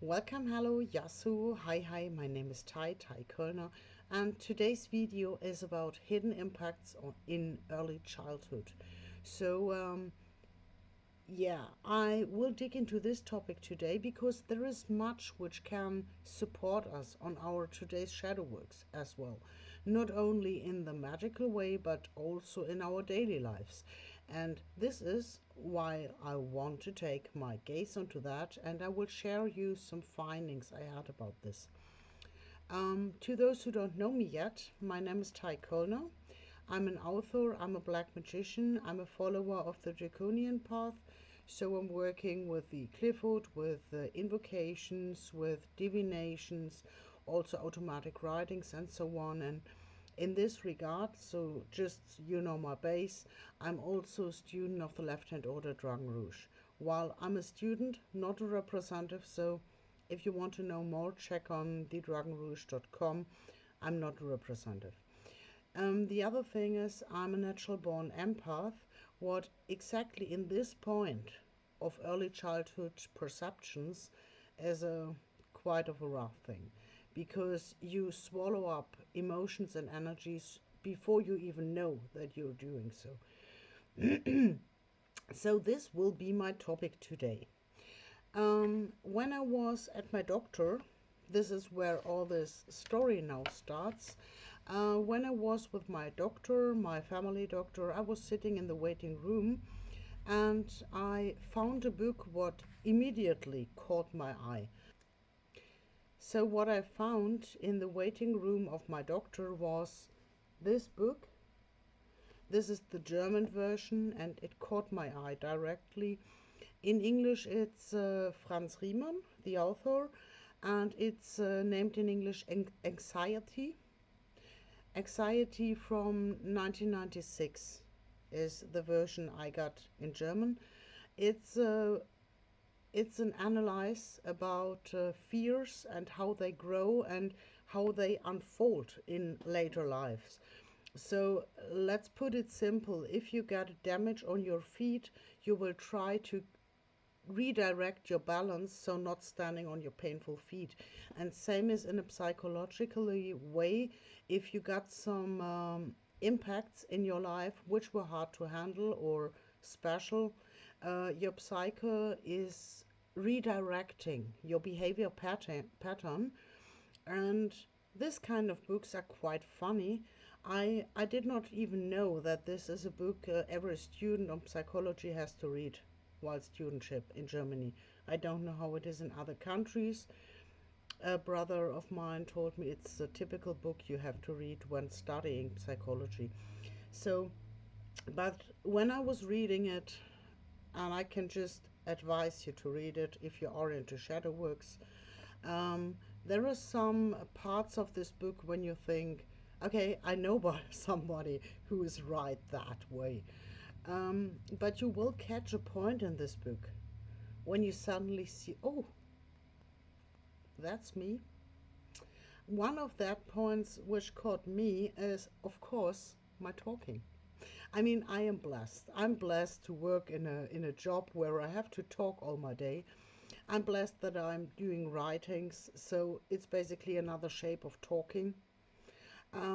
Welcome, hello, Yasu, hi, my name is Tai Kölner, and today's video is about hidden impacts in early childhood. So, yeah, I will dig into this topic today because there is much which can support us on our today's shadow works as well. Not only in the magical way, but also in our daily lives. And this is why I want to take my gaze onto that, and I will share you some findings I had about this. To those who don't know me yet, my name is Tai Kölner. I'm an author, I'm a black magician, I'm a follower of the draconian path. So I'm working with the Clifford, with invocations, with divinations, also automatic writings and so on. And in this regard, so just you know my base, I'm also a student of the Left-Hand Order Dragon Rouge. While I'm a student, not a representative, so if you want to know more, check on thedragonrouge.com. I'm not a representative. The other thing is I'm a natural born empath. What exactly in this point of early childhood perceptions is a quite of a rough thing, because you swallow up emotions and energies before you even know that you're doing so. So this will be my topic today. When I was at my doctor, this is where all this story now starts. When I was with my doctor, my family doctor, I was sitting in the waiting room and I found a book what immediately caught my eye. So what I found in the waiting room of my doctor was this book. This is the German version and it caught my eye directly. In English, it's Fritz Riemann, the author, and it's named in English Anxiety. Anxiety from 1996 is the version I got in German. It's an analyze about fears and how they grow and how they unfold in later lives. So let's put it simple. If you get damage on your feet, you will try to redirect your balance, so not standing on your painful feet. And same is in a psychological way. If you got some impacts in your life which were hard to handle or special, your psyche is redirecting your behavior pattern. And this kind of books are quite funny. I did not even know that this is a book every student of psychology has to read while studentship in Germany. I don't know how it is in other countries. A brother of mine told me it's a typical book you have to read when studying psychology. So, but when I was reading it, and I can just advise you to read it if you are into shadow works, there are some parts of this book when you think, okay, I know by somebody who is right that way. But you will catch a point in this book when you suddenly see, oh, that's me. One of that points which caught me is, of course, my talking. I mean, I am blessed. I'm blessed to work in a job where I have to talk all my day. I'm blessed that I'm doing writings, so it's basically another shape of talking.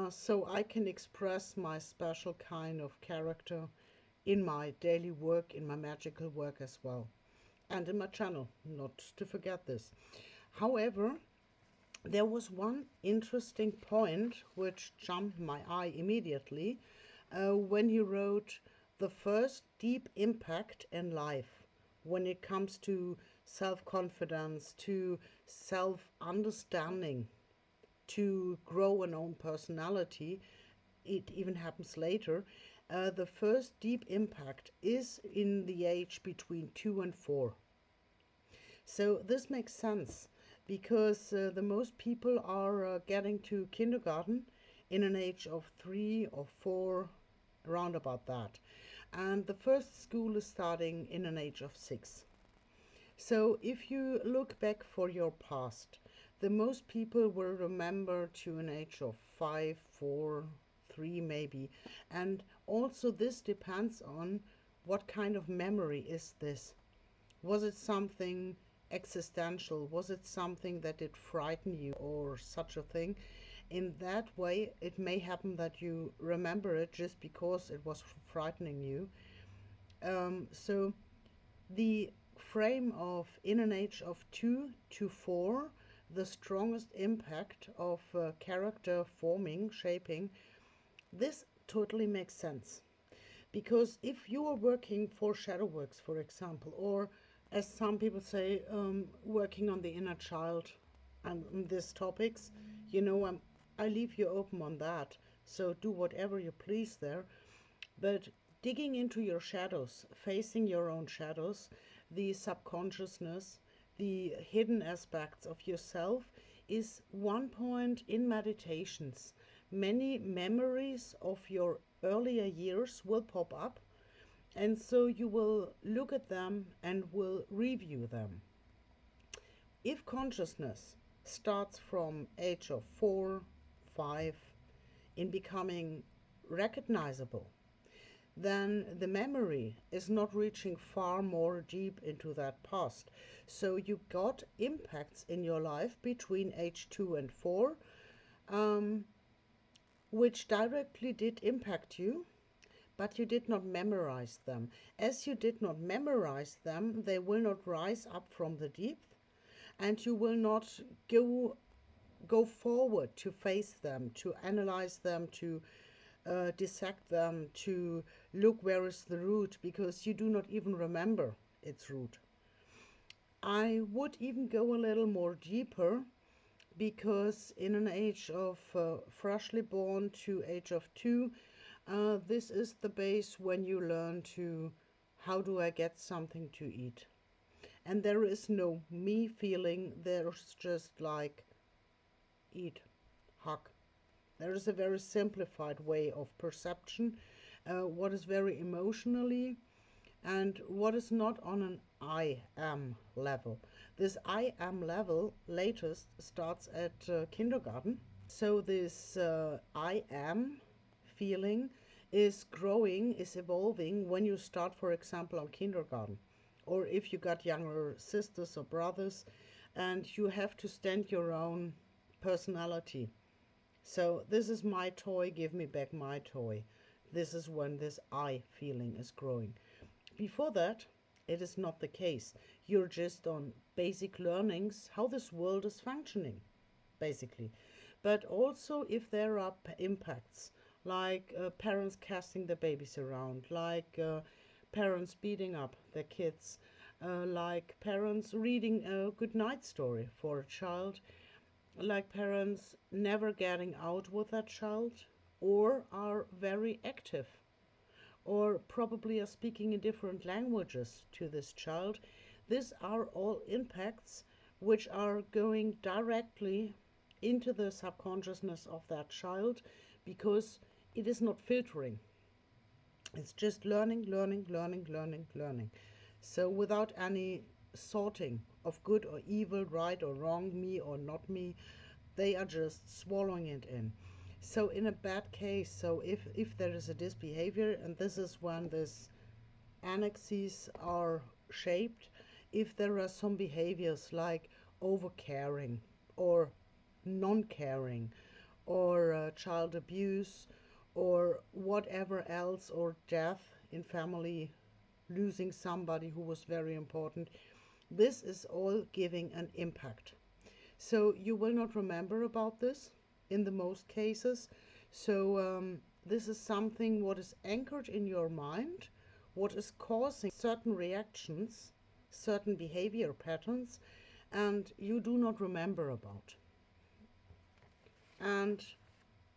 So I can express my special kind of character in my daily work, in my magical work as well, and in my channel, not to forget this. However, there was one interesting point which jumped my eye immediately when he wrote the first deep impact in life when it comes to self-confidence, to self-understanding, to grow an own personality. It even happens later. The first deep impact is in the age between 2 and 4. So this makes sense because the most people are getting to kindergarten in an age of 3 or 4, around about that. And the first school is starting in an age of 6. So if you look back for your past, the most people will remember to an age of 5, 4, 3 maybe. And also this depends on what kind of memory is this. Was it something existential? Was it something that did frighten you or such a thing? In that way, it may happen that you remember it just because it was frightening you. So the frame of in an age of 2 to 4, the strongest impact of character forming, shaping, this totally makes sense. Because if you are working for shadow works, for example, or as some people say, working on the inner child and these topics, you know, I leave you open on that. So do whatever you please there. But digging into your shadows, facing your own shadows, the subconsciousness, the hidden aspects of yourself is one point in meditations. Many memories of your earlier years will pop up, and so you will look at them and will review them. If consciousness starts from age of 4, 5 in becoming recognizable, then the memory is not reaching far more deep into that past. So you got impacts in your life between age 2 and 4, which directly did impact you, but you did not memorize them. As you did not memorize them, they will not rise up from the deep, and you will not go forward to face them, to analyze them, to dissect them, to look where is the root, because you do not even remember its root. I would even go a little more deeper, because in an age of freshly born to age of 2, this is the base when you learn to, how do I get something to eat? And there is no me feeling, there's just like eat, hug. There is a very simplified way of perception, what is very emotionally and what is not on an I am level. This I am level latest starts at kindergarten. So this I am feeling is growing, is evolving when you start, for example, on kindergarten. Or if you got younger sisters or brothers and you have to stand your own personality. So this is my toy, give me back my toy. This is when this I feeling is growing. Before that, it is not the case. You're just on basic learnings, how this world is functioning, basically. But also if there are impacts, like parents casting their babies around, like parents beating up their kids, like parents reading a good night story for a child, like parents never getting out with that child, or are very active, or probably are speaking in different languages to this child. These are all impacts which are going directly into the subconsciousness of that child, because it is not filtering. It's just learning, learning, learning, learning, learning. So without any sorting of good or evil, right or wrong, me or not me, they are just swallowing it in. So in a bad case, so if there is a disbehavior, and this is when these annexes are shaped, if there are some behaviors like overcaring or non-caring or child abuse or whatever else, or death in family, losing somebody who was very important, this is all giving an impact. So you will not remember about this in the most cases. So this is something what is anchored in your mind, what is causing certain reactions, certain behavior patterns, and you do not remember about. And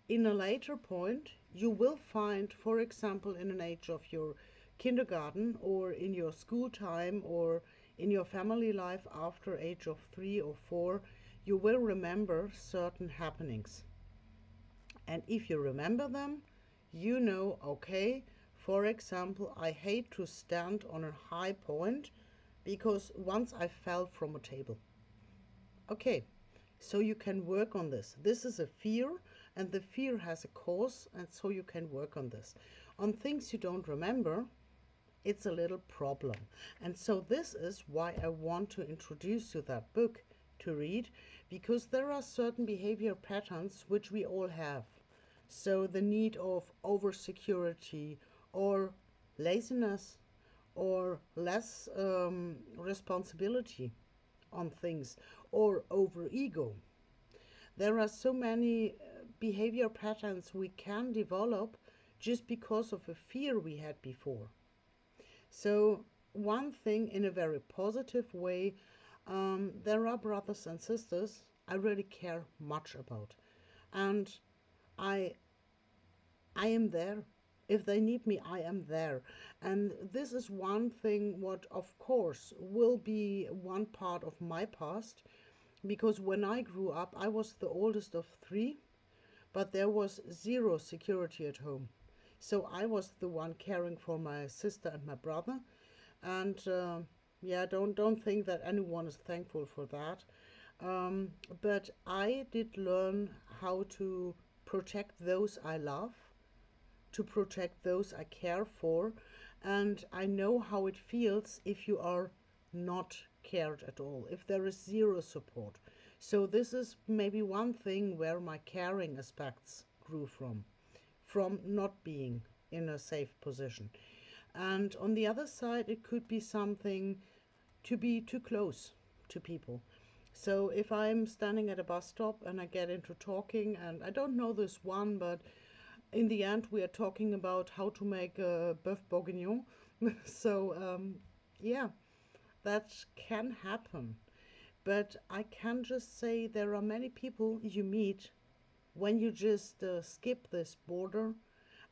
in a later point, you will find, for example, in an age of your kindergarten or in your school time or in your family life after age of 3 or 4, you will remember certain happenings. And if you remember them, you know, okay, for example, I hate to stand on a high point because once I fell from a table. Okay, so you can work on this. This is a fear, and the fear has a cause, and so you can work on this. On things you don't remember, it's a little problem. And so this is why I want to introduce you that book to read, because there are certain behavior patterns which we all have. So the need of over security or laziness or less responsibility on things or over ego. There are so many behavior patterns we can develop just because of a fear we had before. So, one thing in a very positive way, there are brothers and sisters I really care much about. And I I am there. If they need me, I am there. And this is one thing what of course will be one part of my past, because when I grew up I was the oldest of three, but there was zero security at home. So I was the one caring for my sister and my brother. And yeah, don't think that anyone is thankful for that. But I did learn how to protect those I love, to protect those I care for, and I know how it feels if you are not cared at all, if there is zero support. So this is maybe one thing where my caring aspects grew from not being in a safe position. And on the other side, it could be something to be too close to people. So if I'm standing at a bus stop and I get into talking, and I don't know this one, but in the end, we are talking about how to make a boeuf bourguignon. So, yeah, that can happen. But I can just say there are many people you meet when you just skip this border,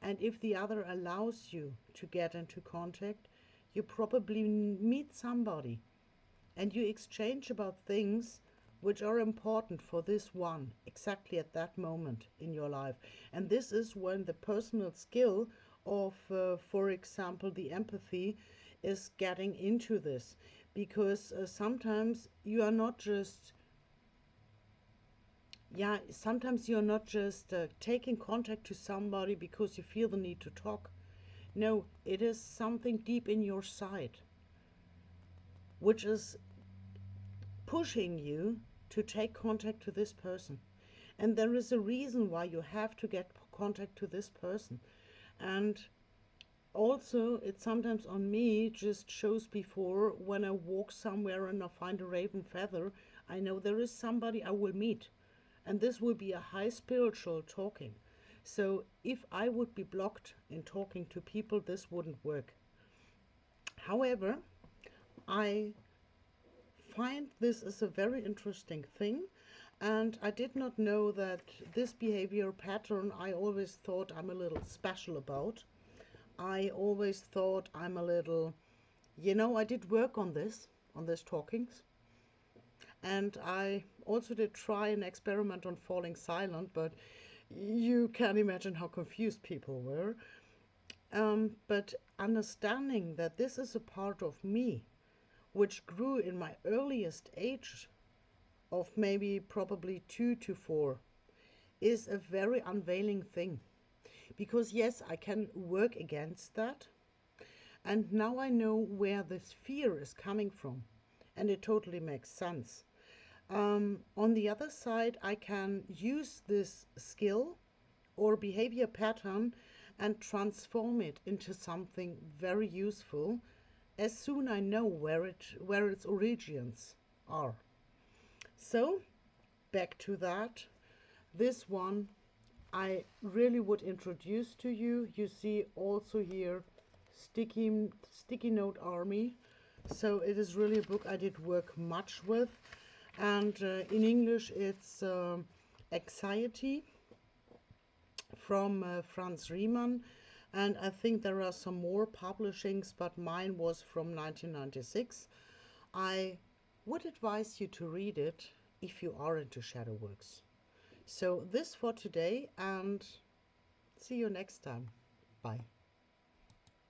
and if the other allows you to get into contact, you probably meet somebody and you exchange about things which are important for this one exactly at that moment in your life. And this is when the personal skill of, for example, the empathy is getting into this, because sometimes you are not just yeah, sometimes you're not just taking contact to somebody because you feel the need to talk. No, it is something deep in your side which is pushing you to take contact to this person. And there is a reason why you have to get contact to this person. And also, it sometimes on me just shows before when I walk somewhere and I find a raven feather, I know there is somebody I will meet. And this will be a high spiritual talking. So if I would be blocked in talking to people, this wouldn't work. However, I find this is a very interesting thing, and I did not know that this behavior pattern I always thought I'm a little special about. I always thought I'm a little, I did work on this talkings, and I also did try an experiment on falling silent, but you can imagine how confused people were. But understanding that this is a part of me which grew in my earliest age of maybe probably 2 to 4 is a very unveiling thing. Because yes, I can work against that. And now I know where this fear is coming from. And it totally makes sense. On the other side, I can use this skill or behavior pattern and transform it into something very useful as soon I know where its origins are. So back to that. This one I really would introduce to you. You see also here sticky note army. So it is really a book I did work much with. And in English it's Anxiety from Fritz Riemann. And I think there are some more publishings, but mine was from 1996. I would advise you to read it if you are into shadow works. So this for today, and see you next time. Bye.